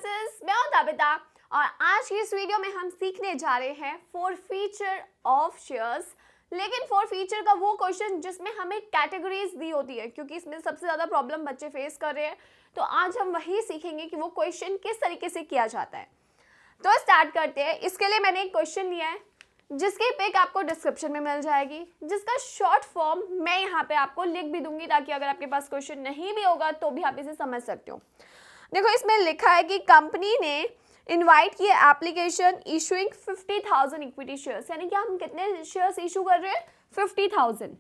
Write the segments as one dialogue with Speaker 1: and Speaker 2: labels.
Speaker 1: Classes, मैं हूं ताबिता और आज की इस वीडियो में हम सीखने जा रहे हैं फोर फीचर ऑफ शेयर्स। लेकिन फोर फीचर का वो क्वेश्चन जिसमें हमें कैटेगरीज दी होती है, क्योंकि इसमें सबसे ज़्यादा प्रॉब्लम बच्चे फेस कर रहे हैं। तो आज हम वही सीखेंगे कि वो क्वेश्चन किस तरीके से किया जाता है। तो स्टार्ट करते हैं। इसके लिए मैंने एक क्वेश्चन लिया है जिसकी पिक आपको डिस्क्रिप्शन में मिल जाएगी, जिसका शॉर्ट फॉर्म मैं यहाँ पे आपको लिख भी दूंगी ताकि अगर आपके पास क्वेश्चन नहीं भी होगा तो भी आप इसे समझ सकते हो। देखो, इसमें लिखा है कि कंपनी ने इनवाइट किया एप्लीकेशन इशूइंग 50,000 इक्विटी शेयर्स, यानी कि हम कितने शेयर्स इशू कर रहे हैं? 50,000।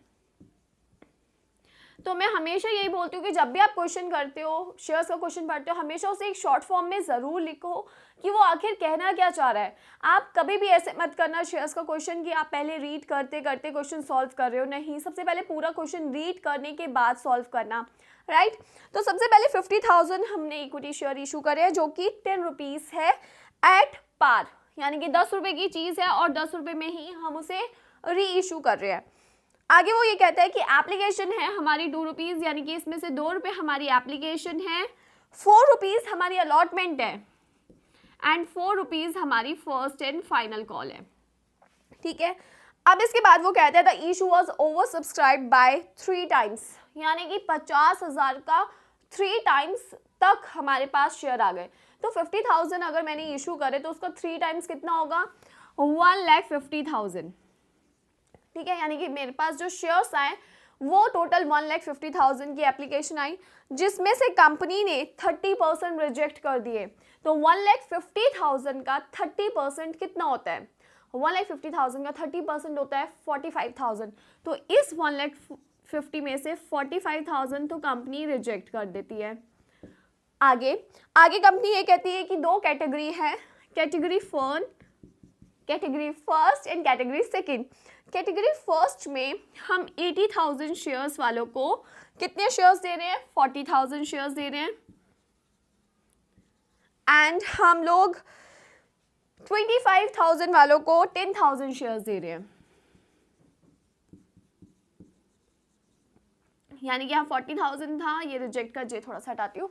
Speaker 1: तो मैं हमेशा यही बोलती हूँ कि जब भी आप क्वेश्चन करते हो, शेयर्स का क्वेश्चन पढ़ते हो, हमेशा उसे एक शॉर्ट फॉर्म में ज़रूर लिखो कि वो आखिर कहना क्या चाह रहा है। आप कभी भी ऐसे मत करना शेयर्स का क्वेश्चन कि आप पहले रीड करते करते क्वेश्चन सॉल्व कर रहे हो। नहीं, सबसे पहले पूरा क्वेश्चन रीड करने के बाद सॉल्व करना, राइट। तो सबसे पहले 50,000 हमने इक्विटी शेयर इशू करे हैं, जो कि 10 रुपीज़ है एट पार, यानी कि 10 रुपये की चीज़ है और 10 रुपये में ही हम उसे री इशू कर रहे हैं। आगे वो ये कहता है कि एप्लीकेशन है हमारी 2 रुपीज़, यानी कि इसमें से 2 रुपये हमारी एप्लीकेशन है, 4 रुपीज़ हमारी अलॉटमेंट है एंड 4 रुपीज़ हमारी फर्स्ट एंड फाइनल कॉल है। ठीक है। अब इसके बाद वो कहता है the issue was over subscribe by 3 times, यानी कि 50,000 का 3 टाइम्स तक हमारे पास शेयर आ गए। तो 50,000 अगर मैंने इशू करे तो उसका 3 टाइम्स कितना होगा? 1,50,000। ठीक है, यानी कि मेरे पास जो शेयर्स आए वो टोटल 1,50,000 की एप्लीकेशन आई, जिसमें से कंपनी ने 30% रिजेक्ट कर दिए। तो 1,50,000 का 30% कितना होता है? 1,50,000 का 30% होता है 45,000। तो इस 1,50,000 में से 45,000 तो कंपनी रिजेक्ट कर देती है। आगे कंपनी ये कहती है कि 2 कैटेगरी है, category first and category second. Category first में हम 80,000 शेयर्स वालों को कितने शेयर्स दे रहे हैं? 40,000 शेयर्स दे रहे हैं। एंड हम लोग 25,000 वालों को 10,000 शेयर्स दे रहे हैं, यानी कि यहाँ 40,000 था, ये रिजेक्ट कर जे थोड़ा सा हटाती हूँ।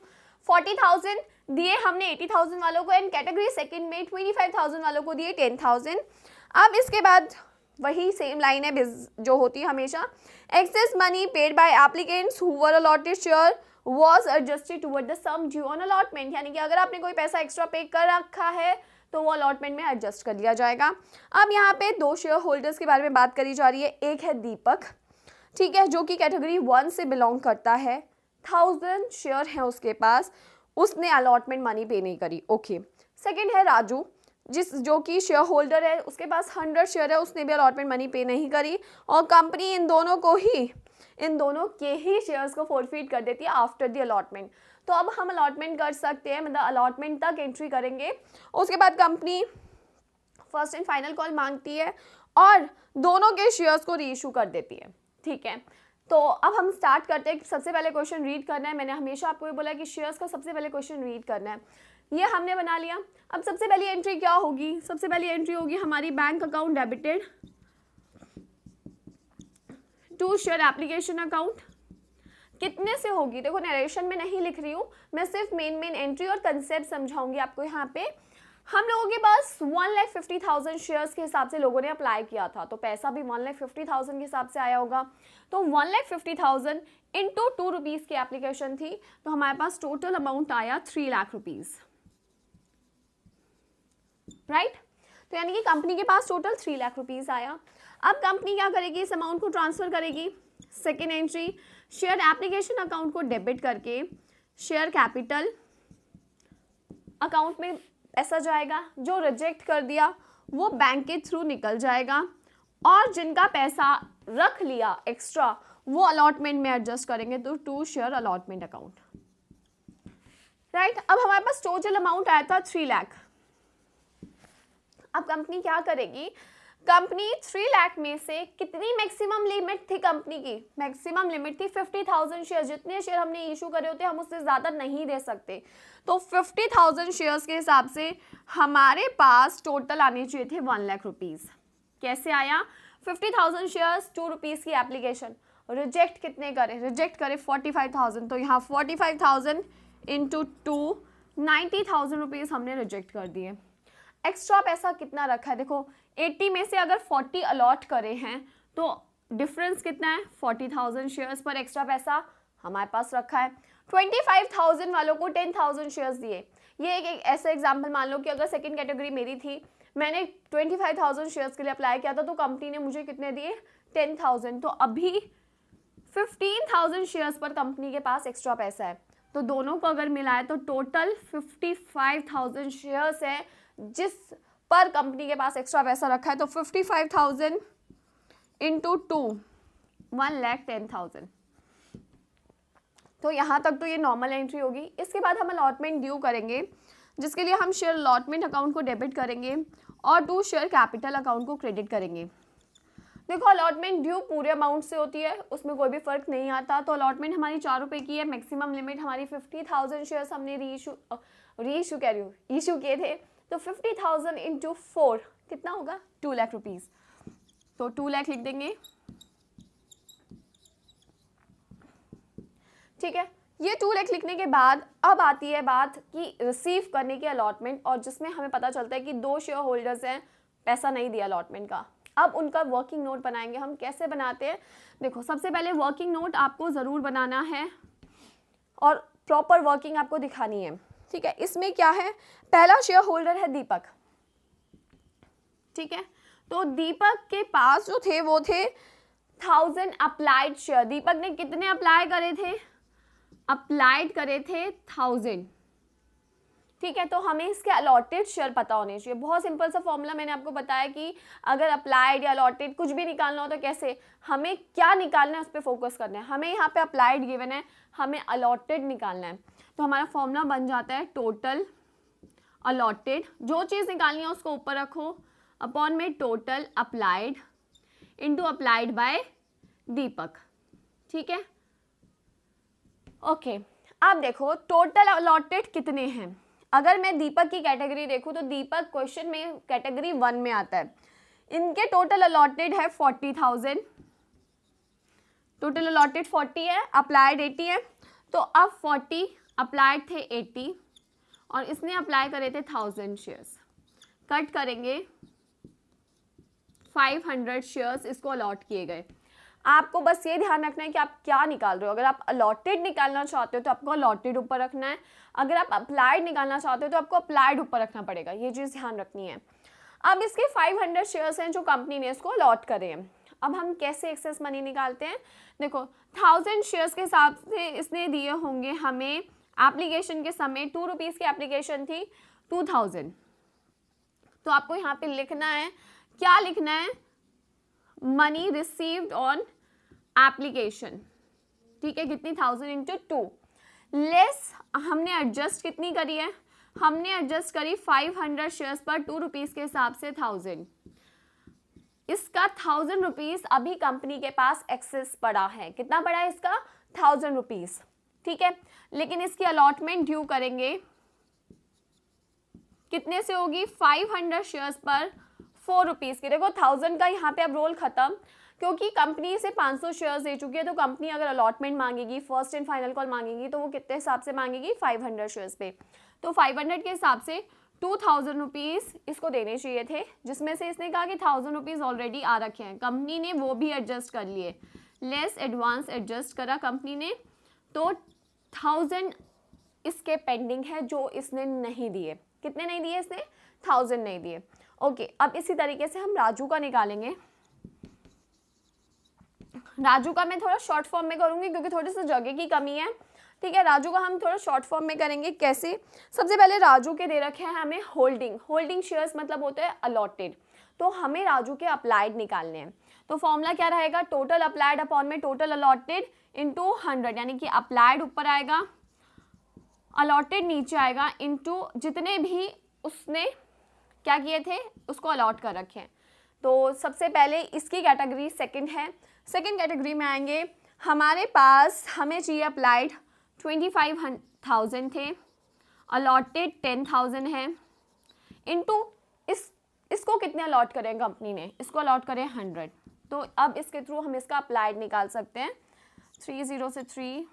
Speaker 1: 40,000 दिए हमने 80,000 वालों को एंड कैटेगरी सेकंड में 25,000 वालों को दिए 10,000। अब इसके बाद वही सेम लाइन है जो होती है हमेशा। Excess money paid by applicants who were allotted share was adjusted toward the sum due on allotment, यानी कि अगर आपने कोई पैसा एक्स्ट्रा पे कर रखा है तो वो अलॉटमेंट में एडजस्ट कर लिया जाएगा। अब यहाँ पे 2 शेयर होल्डर्स के बारे में बात करी जा रही है। एक है दीपक, ठीक है, जो कि कैटेगरी 1 से बिलोंग करता है, 1000 शेयर है उसके पास, उसने अलॉटमेंट मनी पे नहीं करी। ओके। सेकंड है राजू, जो कि शेयर होल्डर है, उसके पास 100 शेयर है, उसने भी अलॉटमेंट मनी पे नहीं करी और कंपनी इन दोनों के ही शेयर्स को फोरफीट कर देती है आफ्टर द अलॉटमेंट। तो अब हम अलॉटमेंट कर सकते हैं, मतलब अलॉटमेंट तक एंट्री करेंगे। उसके बाद company first and final call मांगती है और दोनों के शेयर्स को री इशू कर देती है। ठीक है, तो अब हम स्टार्ट करते हैं। सबसे पहले क्वेश्चन रीड करना है। मैंने हमेशा आपको ये बोला कि शेयर्स का सबसे पहले क्वेश्चन रीड करना है, ये हमने बना लिया। अब सबसे पहली एंट्री क्या होगी? सबसे पहली एंट्री होगी हमारी bank account debited to share application account. कितने से होगी? देखो, नरेशन में नहीं लिख रही हूँ मैं, सिर्फ मेन एंट्री और कंसेप्ट समझाऊंगी आपको। यहाँ पे हम लोगों के पास 1,50,000 शेयर्स के हिसाब से लोगों ने अप्लाई किया था, तो पैसा भी 1,50,000 के हिसाब से आया होगा। तो 1,50,000 इंटू 2 रुपीज़ की एप्लीकेशन थी, तो हमारे पास टोटल अमाउंट आया 3 लाख रुपीज़, राइट। तो यानी कि कंपनी के पास टोटल 3 लाख रुपीज़ आया। अब कंपनी क्या करेगी? इस अमाउंट को ट्रांसफ़र करेगी। Second entry, share application account को डेबिट करके शेयर कैपिटल अकाउंट में पैसा जाएगा। जो रिजेक्ट कर दिया वो बैंक के थ्रू निकल जाएगा और जिनका पैसा रख लिया एक्स्ट्रा वो अलॉटमेंट में एडजस्ट करेंगे, तो 2 शेयर अलॉटमेंट अकाउंट, राइट। अब हमारे पास टोटल अमाउंट आया था 3 लाख। अब कंपनी क्या करेगी? कंपनी 3 लाख में से कितनी मैक्सिमम लिमिट थी कंपनी की? मैक्सिमम लिमिट थी 50,000 शेयर। जितने शेयर हमने इशू करे होते हम उससे ज़्यादा नहीं दे सकते। तो 50,000 शेयर्स के हिसाब से हमारे पास टोटल आने चाहिए थे 1 लाख रुपीज़। कैसे आया? 50,000 शेयर्स, 2 रुपीज़ की एप्लीकेशन, रिजेक्ट कितने करे? रिजेक्ट करे 45,000। तो यहाँ 45,000 इंटू 2 90,000 रुपीज़ हमने रिजेक्ट कर दिए। एक्स्ट्रा पैसा कितना रखा है, देखो 80 में से अगर 40 अलॉट करे हैं तो डिफरेंस कितना है, 40,000 शेयर्स पर एक्स्ट्रा पैसा हमारे पास रखा है। 25,000 वालों को 10,000 शेयर्स दिए। ये एक ऐसा एग्जाम्पल मान लो कि अगर सेकंड कैटेगरी मेरी थी, मैंने 25,000 शेयर्स के लिए अप्लाई किया था, तो कंपनी ने मुझे कितने दिए, 10,000। तो अभी 15,000 शेयर्स पर कंपनी के पास एक्स्ट्रा पैसा है। तो दोनों को अगर मिलाए तो टोटल 55,000 शेयर्स है जिस पर कंपनी के पास एक्स्ट्रा पैसा रखा है। तो 55,000 इंटू 2, 1,10,000। तो यहाँ तक तो ये नॉर्मल एंट्री होगी। इसके बाद हम अलॉटमेंट ड्यू करेंगे, जिसके लिए हम शेयर अलॉटमेंट अकाउंट को डेबिट करेंगे और 2 शेयर कैपिटल अकाउंट को क्रेडिट करेंगे। देखो अलॉटमेंट ड्यू पूरे अमाउंट से होती है, उसमें कोई भी फर्क नहीं आता। तो अलॉटमेंट हमारी 4 रुपये की है, मैक्सिमम लिमिट हमारी 50,000 शेयर्स हमने इशू किए थे। तो 50,000 इंटू 4 कितना होगा, 2 लाख रुपीज़। तो 2 लाख लिख देंगे, ठीक है। ये 2 लाख लिखने के बाद अब आती है बात कि रिसीव करने की अलॉटमेंट, और जिसमें हमें पता चलता है कि 2 शेयर होल्डर्स हैं, पैसा नहीं दिया अलॉटमेंट का। अब उनका वर्किंग नोट बनाएंगे। हम कैसे बनाते हैं, देखो सबसे पहले वर्किंग नोट आपको ज़रूर बनाना है और प्रॉपर वर्किंग आपको दिखानी है, ठीक है। इसमें क्या है, पहला शेयर होल्डर है दीपक, ठीक है। तो दीपक के पास जो थे वो थे 1000 अप्लाइड शेयर। दीपक ने कितने अप्लाई करे थे, अप्लाइड करे थे 1000, ठीक है। तो हमें इसके अलॉटेड शेयर पता होने चाहिए। बहुत सिंपल सा फॉर्मूला मैंने आपको बताया कि अगर अप्लाइड या अलॉटेड कुछ भी निकालना हो तो कैसे, हमें क्या निकालना है उस पर फोकस करना है। हमें यहाँ पे अप्लाइड गिवन है, हमें अलॉटेड निकालना है। तो हमारा फॉर्मूला बन जाता है टोटल अलॉटेड, जो चीज़ निकालनी है उसको ऊपर रखो, अपॉन में total applied into applied by Deepak, ठीक है। ओके, अब देखो टोटल अलॉटेड कितने हैं। अगर मैं दीपक की कैटेगरी देखूं तो दीपक क्वेश्चन में कैटेगरी 1 में आता है। इनके टोटल अलॉटेड है 40,000, टोटल अलॉटेड 40 है, अप्लाइड 80 है। तो अब 40 अप्लाइड थे 80 और इसने अप्लाई करे थे 1000 शेयर्स, कट करेंगे 500 शेयर्स इसको अलॉट किए गए। आपको बस ये ध्यान रखना है कि आप क्या निकाल रहे हो। अगर आप अलॉटेड निकालना चाहते हो तो आपको अलॉटेड ऊपर रखना है, अगर आप अप्लाइड निकालना चाहते हो तो आपको अप्लाइड ऊपर रखना पड़ेगा, ये चीज़ ध्यान रखनी है। अब इसके 500 शेयर्स हैं जो कंपनी ने इसको अलॉट करे हैं। अब हम कैसे एक्सेस मनी निकालते हैं, देखो 1000 शेयर्स के हिसाब से इसने दिए होंगे हमें एप्लीकेशन के समय, 2 रुपीज़ की एप्लीकेशन थी, 2000। तो आपको यहाँ पे लिखना है, क्या लिखना है, मनी रिसीव्ड ऑन एप्लीकेशन, ठीक है। कितनी, 1000 इंटू 2 लेस हमने एडजस्ट कितनी करी है, हमने एडजस्ट करी 500 शेयर्स पर 2 रुपीज़ के हिसाब से 1000। इसका 1000 रुपीज़ अभी कंपनी के पास एक्सेस पड़ा है। कितना पड़ा है इसका, 1000 रुपीज़, ठीक है। लेकिन इसकी अलॉटमेंट ड्यू करेंगे कितने से होगी, 500 शेयर्स पर 4 रुपीज़ की। देखो 1000 का यहाँ पे अब रोल खत्म, क्योंकि कंपनी से 500 शेयर्स दे चुकी है। तो कंपनी अगर अलॉटमेंट मांगेगी, फर्स्ट एंड फाइनल कॉल मांगेगी, तो वो कितने हिसाब से मांगेगी, 500 शेयर्स पे। तो 500 के हिसाब से 2000 रुपीज़ इसको देने चाहिए थे, जिसमें से इसने कहा कि 1000 रुपीज़ ऑलरेडी आ रखे हैं, कंपनी ने वो भी एडजस्ट कर लिए, लेस एडवांस एडजस्ट करा कंपनी ने। तो 1000 इसके पेंडिंग है जो इसने नहीं दिए। कितने नहीं दिए इसने, 1000 नहीं दिए। ओके, अब इसी तरीके से हम राजू का निकालेंगे। राजू का मैं थोड़ा शॉर्ट फॉर्म में करूंगी क्योंकि थोड़ी सी जगह की कमी है, ठीक है। राजू का हम थोड़ा शॉर्ट फॉर्म में करेंगे। कैसे, सबसे पहले राजू के दे रखे हैं हमें होल्डिंग शेयर्स, मतलब होते हैं अलॉटेड। तो हमें राजू के अप्लाइड निकालने हैं। तो फॉर्मूला क्या रहेगा, टोटल अप्लाइड अपॉन में टोटल अलॉटेड इंटू 100, यानी कि अप्लाइड ऊपर आएगा, अलॉटेड नीचे आएगा, इंटू जितने भी उसने क्या किए थे उसको अलॉट कर रखे हैं। तो सबसे पहले इसकी कैटेगरी सेकंड है, सेकंड कैटेगरी में आएंगे। हमारे पास हमें चाहिए अप्लाइड 25,000 थे, अलॉटेड 10,000 है, इनटू इसको कितने अलॉट करें कंपनी ने, इसको अलॉट करें 100। तो अब इसके थ्रू हम इसका अप्लाइड निकाल सकते हैं, 30 से 3,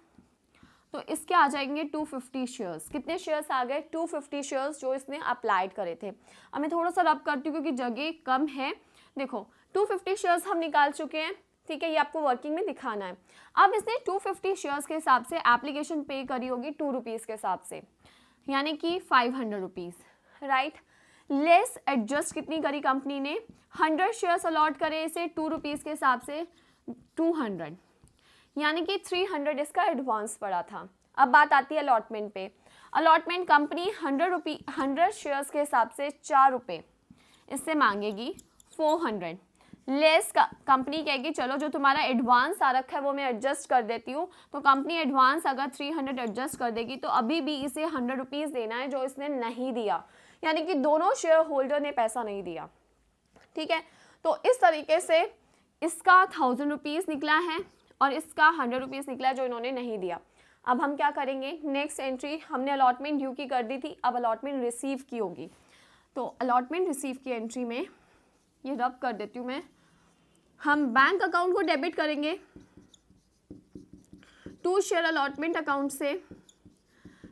Speaker 1: तो इसके आ जाएंगे 250 शेयर्स। कितने शेयर्स आ गए? 250 शेयर्स जो इसने अप्लाइड करे थे। अब मैं थोड़ा सा रब करती हूँ क्योंकि जगह कम है। देखो 250 शेयर्स हम निकाल चुके हैं, ठीक है, ये आपको वर्किंग में दिखाना है। अब इसने 250 शेयर्स के हिसाब से एप्लीकेशन पे करी होगी 2 रुपीज़ के हिसाब से, यानी कि 500 रुपीज़, राइट। लेस एडजस्ट कितनी करी कंपनी ने? 100 शेयर्स अलॉट करे इसे 2 रुपीज़ के हिसाब से 200, यानी कि 300 इसका एडवांस पड़ा था। अब बात आती है अलॉटमेंट पे। अलॉटमेंट कंपनी 100 शेयर्स के हिसाब से 4 रुपये इससे मांगेगी 400। लेस कंपनी कहेगी चलो जो तुम्हारा एडवांस आ रखा है वो मैं एडजस्ट कर देती हूँ, तो कंपनी एडवांस अगर 300 एडजस्ट कर देगी तो अभी भी इसे 100 रुपीज़ देना है जो इसने नहीं दिया, यानी कि दोनों शेयर होल्डर ने पैसा नहीं दिया, ठीक है। तो इस तरीके से इसका 1000 रुपीज़ निकला है और इसका 100 रुपीज़ निकला जो इन्होंने नहीं दिया। अब हम क्या करेंगे? नेक्स्ट एंट्री हमने अलॉटमेंट ड्यू की कर दी थी, अब अलॉटमेंट रिसीव की होगी। तो अलॉटमेंट रिसीव की एंट्री में ये रब कर देती हूँ मैं। हम बैंक अकाउंट को डेबिट करेंगे 2 शेयर अलॉटमेंट अकाउंट से।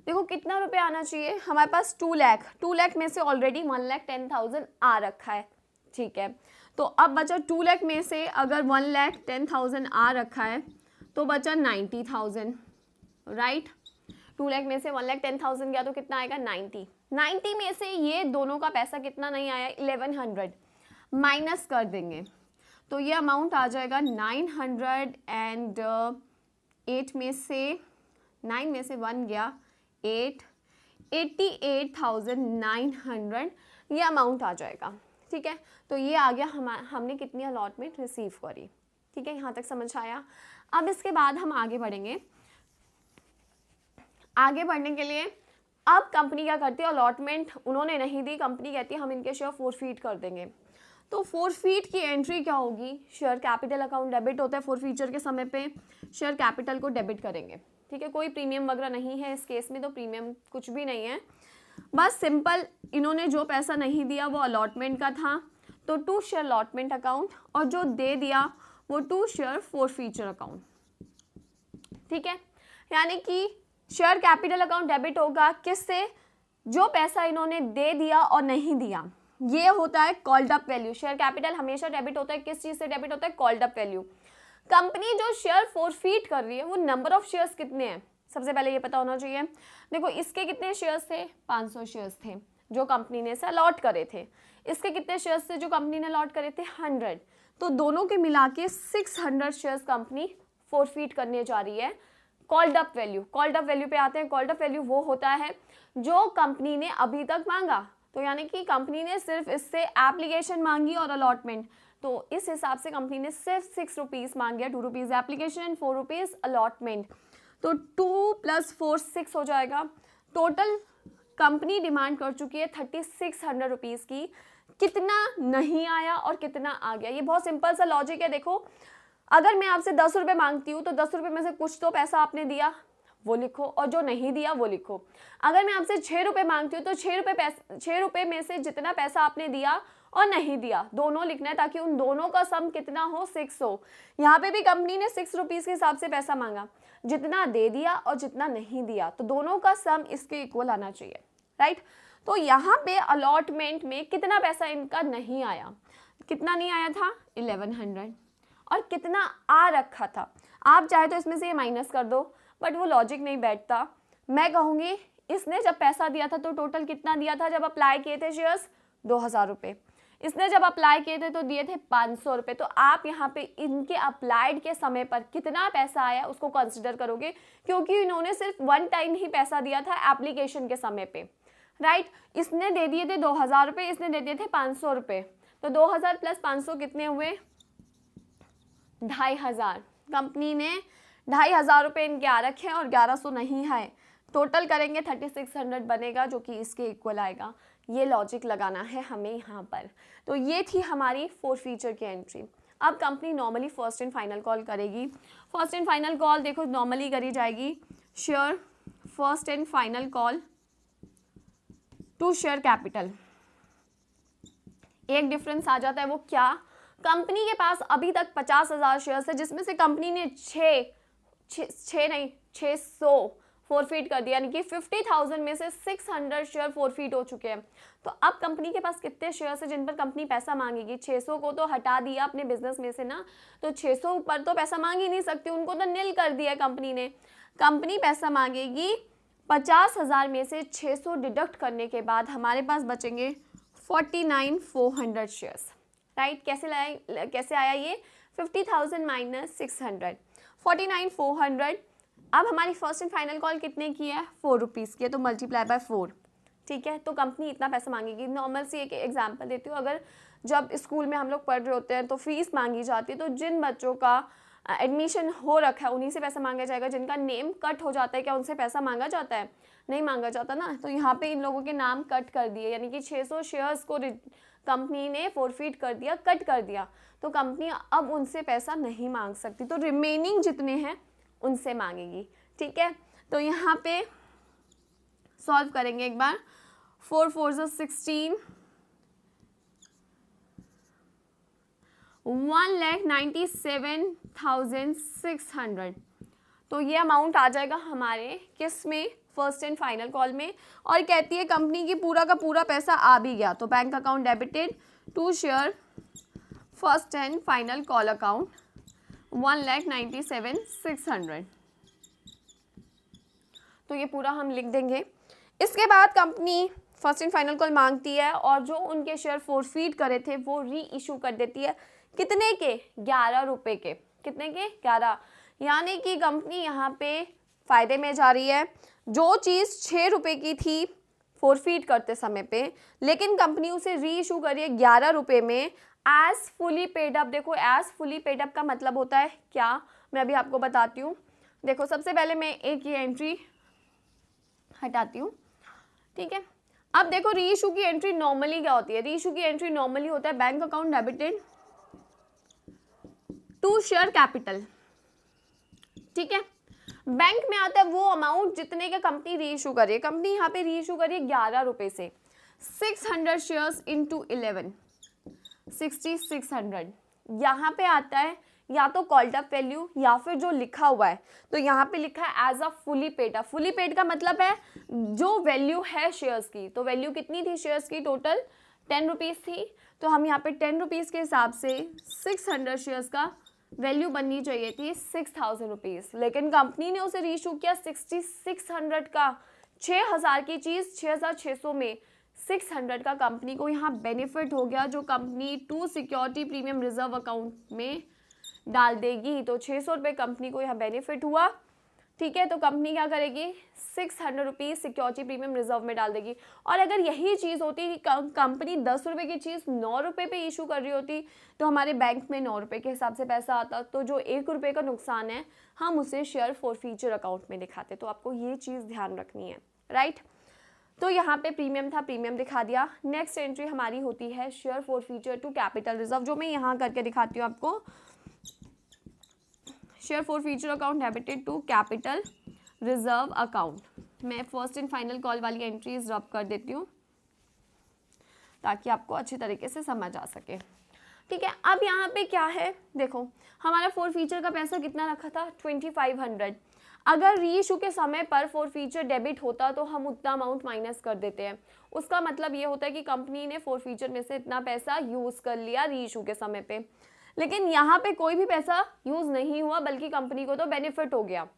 Speaker 1: देखो कितना रुपए आना चाहिए हमारे पास? 2 लाख। 2 लाख में से ऑलरेडी 1,10,000 आ रखा है, ठीक है। तो अब बचा 2 लाख में से अगर 1,10,000 आ रखा है तो बचा 90,000, राइट। 2 लाख में से 1,10,000 गया तो कितना आएगा? 90 में से ये दोनों का पैसा कितना नहीं आया? 1100 माइनस कर देंगे तो ये अमाउंट आ जाएगा 908 में से 9 में से 1 गया 88,900 ये अमाउंट आ जाएगा, ठीक है। तो ये आ गया हमने कितनी अलॉटमेंट रिसीव करी, ठीक है। यहाँ तक समझ आया। अब इसके बाद हम आगे बढ़ेंगे। आगे बढ़ने के लिए अब कंपनी क्या करती है? अलॉटमेंट उन्होंने नहीं दी, कंपनी कहती है हम इनके शेयर फोरफीट कर देंगे। तो फोरफीट की एंट्री क्या होगी? शेयर कैपिटल अकाउंट डेबिट होता है फोरफीचर के समय पे, शेयर कैपिटल को डेबिट करेंगे, ठीक है। कोई प्रीमियम वगैरह नहीं है इस केस में, तो प्रीमियम कुछ भी नहीं है, बस सिंपल इन्होंने जो पैसा नहीं दिया वो अलॉटमेंट का था, तो 2 शेयर अलॉटमेंट अकाउंट, और जो दे दिया वो 2 शेयर फोरफीचर अकाउंट, ठीक है। यानी कि शेयर कैपिटल अकाउंट डेबिट होगा किससे? जो पैसा इन्होंने दे दिया और नहीं दिया, ये होता है called up value. Share capital हमेशा डेबिट होता है, किस चीज से डेबिट होता है? Called up value. कंपनी जो शेयर फोरफीट कर रही है वो नंबर ऑफ शेयर्स कितने हैं सबसे पहले ये पता होना चाहिए। देखो इसके कितने शेयर्स थे? 500 शेयर्स थे जो कंपनी ने इसे अलॉट करे थे। इसके कितने शेयर्स थे जो कंपनी ने अलॉट करे थे? 100। तो दोनों के मिला के 600 शेयर्स कंपनी फोरफीट करने जा रही है। Called up value, called up value पे आते हैं। कॉल्ड अप वैल्यू वो होता है जो कंपनी ने अभी तक मांगा, तो यानी कि कंपनी ने सिर्फ इससे एप्लीकेशन मांगी और अलॉटमेंट, तो इस हिसाब से कंपनी ने सिर्फ 6 रुपीज़ मांग 2 rupees application and 4 rupees allotment, तो 2 + 4 6 हो जाएगा। टोटल कंपनी डिमांड कर चुकी है 3600 रुपीज़ की। कितना नहीं आया और कितना आ गया, ये बहुत सिंपल सा लॉजिक है। देखो अगर मैं आपसे 10 रुपये मांगती हूँ तो 10 रुपये में से कुछ तो पैसा आपने दिया वो लिखो, और जो नहीं दिया वो लिखो। अगर मैं आपसे 6 रुपये मांगती हूँ तो 6 रुपये में से जितना पैसा आपने दिया और नहीं दिया दोनों लिखना है, ताकि उन दोनों का सम कितना हो? 6 हो। यहाँ पे भी कंपनी ने 6 रुपीज़ के हिसाब से पैसा मांगा, जितना दे दिया और जितना नहीं दिया, तो दोनों का सम इसके इक्वल आना चाहिए, राइट। तो यहाँ पे अलॉटमेंट में कितना पैसा इनका नहीं आया? कितना नहीं आया था? 1100। और कितना आ रखा था? आप चाहे तो इसमें से ये माइनस कर दो, बट वो लॉजिक नहीं बैठता। मैं कहूँगी इसने जब पैसा दिया था तो टोटल कितना दिया था? जब अप्लाई किए थे शेयर्स 2000 रुपये, इसने जब अप्लाई किए थे तो दिए थे 500 रुपये। तो आप यहाँ पे इनके अप्लाइड के समय पर कितना पैसा आया उसको कंसिडर करोगे, क्योंकि इन्होंने सिर्फ 1 टाइम ही पैसा दिया था एप्लीकेशन के समय पे, राइट। इसने दे दिए थे 2000 रुपये, इसने दे दिए थे 500 रुपये, तो 2000 + 500 कितने हुए? 2500। कंपनी ने 2500 रुपये इनके आ रखे हैं और 1100 नहीं है, टोटल करेंगे 3600 बनेगा, जो कि इसके इक्वल आएगा। ये लॉजिक लगाना है हमें यहाँ पर। तो ये थी हमारी फोरफीचर की एंट्री। अब company normally first and final call करेगी। फर्स्ट एंड फाइनल कॉल देखो नॉर्मली करी जाएगी, share first and final call to share capital. एक डिफरेंस आ जाता है, वो क्या? कंपनी के पास अभी तक 50,000 शेयर्स है, जिसमें से कंपनी ने 600 फोरफीट कर दिया, यानी कि 50,000 में से 600 शेयर फोरफीट हो चुके हैं। तो अब कंपनी के पास कितने शेयर्स हैं जिन पर कंपनी पैसा मांगेगी? 600 को तो हटा दिया अपने बिजनेस में से ना, तो 600 पर तो पैसा मांग ही नहीं सकती, उनको तो निल कर दिया कंपनी ने। कंपनी पैसा मांगेगी 50,000 में से 600 डिडक्ट करने के बाद हमारे पास बचेंगे 49,400 शेयर्स, राइट। कैसे आया ये? 50,000 माइनस 600, 49,400। अब हमारी फर्स्ट एंड फाइनल कॉल कितने की है? 4 रुपीज़ की है, तो मल्टीप्लाई बाय 4, ठीक है। तो कंपनी इतना पैसा मांगेगी। नॉर्मल सी एक एग्जांपल देती हूँ, अगर जब स्कूल में हम लोग पढ़ रहे होते हैं तो फीस मांगी जाती है, तो जिन बच्चों का एडमिशन हो रखा है उन्हीं से पैसा मांगा जाएगा। जिनका नेम कट हो जाता है, क्या उनसे पैसा मांगा जाता है? नहीं मांगा जाता ना। तो यहाँ पे इन लोगों के नाम कट कर दिए, यानी कि 600 शेयर्स को कंपनी ने फोरफीट कर दिया, कट कर दिया। तो कंपनी अब उनसे पैसा नहीं मांग सकती, तो रिमेनिंग जितने हैं उनसे मांगेगी, ठीक है। तो यहाँ पे सॉल्व करेंगे एक बार। 4 4 16, 1,97,600। तो ये अमाउंट आ जाएगा हमारे किस में? फर्स्ट एंड फाइनल कॉल में। और कहती है कंपनी की पूरा का पूरा पैसा आ भी गया, तो bank account debited to share first and final call account 1,97,600। तो ये पूरा हम लिख देंगे। इसके बाद company first and final call मांगती है और जो उनके शेयर फोरफीट करे थे वो री इशू कर देती है। कितने के? 11 रुपए के। कितने के? 11। यानी कि कंपनी यहाँ पे फायदे में जा रही है। जो चीज़ 6 रुपए की थी फोरफीट करते समय पे, लेकिन कंपनी उसे री इशू करिए 11 रुपए में एज फुली पेड अप। देखो एज फुली पेड अप का मतलब होता है क्या, मैं अभी आपको बताती हूँ। देखो सबसे पहले मैं एक ये एंट्री हटाती हूँ, ठीक है। अब देखो री इशू की एंट्री नॉर्मली क्या होती है? री इशू की एंट्री नॉर्मली होता है bank account debited to share capital, ठीक है। बैंक में आता है वो अमाउंट जितने का कंपनी री इशू करिए। कंपनी यहाँ पे री इशू करिए 11 रुपए से, 600 शेयर्स इंटू 11, 6600। यहाँ पे आता है या तो कॉल्ड अप वैल्यू या फिर जो लिखा हुआ है, तो यहाँ पे लिखा है as a fully paid up. Fully paid का मतलब है जो वैल्यू है शेयर्स की। तो वैल्यू कितनी थी शेयर्स की? टोटल 10 रुपीज़ थी। तो हम यहाँ पे 10 रुपीज़ के हिसाब से 600 शेयर्स का वैल्यू बननी चाहिए थी 6,000 रुपीज़, लेकिन कंपनी ने उसे रीइशू किया 6600 का। 6,000 की चीज़ 6,600 में 600 का कंपनी को यहाँ बेनिफिट हो गया, जो company to security premium reserve account में डाल देगी। तो 600 रुपये कंपनी को यहाँ बेनिफिट हुआ, ठीक है। तो कंपनी क्या करेगी? 600 रुपीज़ सिक्योरिटी प्रीमियम रिजर्व में डाल देगी। और अगर यही चीज़ होती कि कंपनी 10 रुपये की चीज़ 9 रुपये पे इशू कर रही होती, तो हमारे बैंक में 9 रुपये के हिसाब से पैसा आता। तो जो 1 रुपये का नुकसान है हम उसे शेयर फॉरफीचर अकाउंट में दिखाते। तो आपको ये चीज़ ध्यान रखनी है, राइट। तो यहाँ पे प्रीमियम था, प्रीमियम दिखा दिया। नेक्स्ट एंट्री हमारी होती है share forfeiture to capital reserve, जो मैं यहाँ करके दिखाती हूँ आपको। Share forfeiture account debited to capital reserve account. मैं फर्स्ट एंड फाइनल कॉल वाली एंट्रीज रब कर देती हूँ ताकि आपको अच्छी तरीके से समझ आ सके, ठीक है। अब यहाँ पे क्या है, देखो हमारा फॉरफीचर का पैसा कितना रखा था? 2500। अगर री इशू के समय पर फॉरफीचर डेबिट होता तो हम उतना अमाउंट माइनस कर देते हैं। उसका मतलब ये होता है कि कंपनी ने फॉरफीचर में से इतना पैसा यूज़ कर लिया री इशू के समय पे, लेकिन यहाँ पे कोई भी पैसा यूज़ नहीं हुआ, बल्कि कंपनी को तो बेनिफिट हो गया।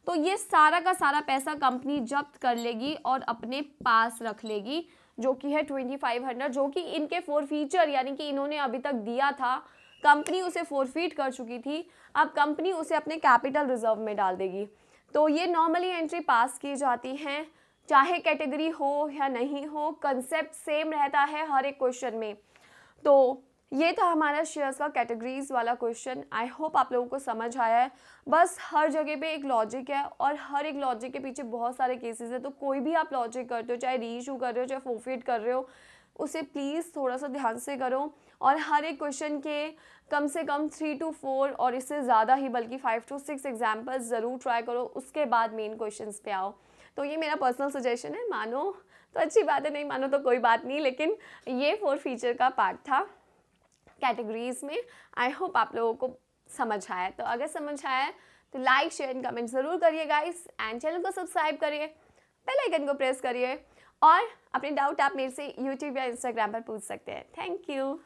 Speaker 1: तो ये सारा का सारा पैसा कंपनी जब्त कर लेगी और अपने पास रख लेगी, जो कि है 2500, जो कि इनके फॉरफीचर यानी कि इन्होंने अभी तक दिया था, कंपनी उसे फॉरफीट कर चुकी थी। अब कंपनी उसे अपने कैपिटल रिजर्व में डाल देगी। तो ये नॉर्मली एंट्री पास की जाती हैं, चाहे कैटेगरी हो या नहीं हो, कंसेप्ट सेम रहता है हर एक क्वेश्चन में। तो ये था हमारा शेयर्स का कैटेगरीज वाला क्वेश्चन। आई होप आप लोगों को समझ आया है। बस हर जगह पे एक लॉजिक है और हर एक लॉजिक के पीछे बहुत सारे केसेस है। तो कोई भी आप लॉजिक करते हो, चाहे री इशू कर रहे हो, चाहे फॉरफीट कर रहे हो, उसे प्लीज़ थोड़ा सा ध्यान से करो और हर एक क्वेश्चन के कम से कम 3 to 4 और इससे ज़्यादा ही बल्कि 5 to 6 एग्जाम्पल्स ज़रूर ट्राई करो, उसके बाद मेन क्वेश्चन पे आओ। तो ये मेरा पर्सनल सजेशन है, मानो तो अच्छी बात है, नहीं मानो तो कोई बात नहीं, लेकिन ये फॉरफीचर का पार्ट था कैटेगरीज में। आई होप आप लोगों को समझ आया। तो अगर समझ आया तो लाइक शेयर एंड कमेंट ज़रूर करिए गाइस, एंड चैनल को सब्सक्राइब करिए, बेल आइकन को प्रेस करिए, और अपने डाउट आप मेरे से यूट्यूब या इंस्टाग्राम पर पूछ सकते हैं। Thank you.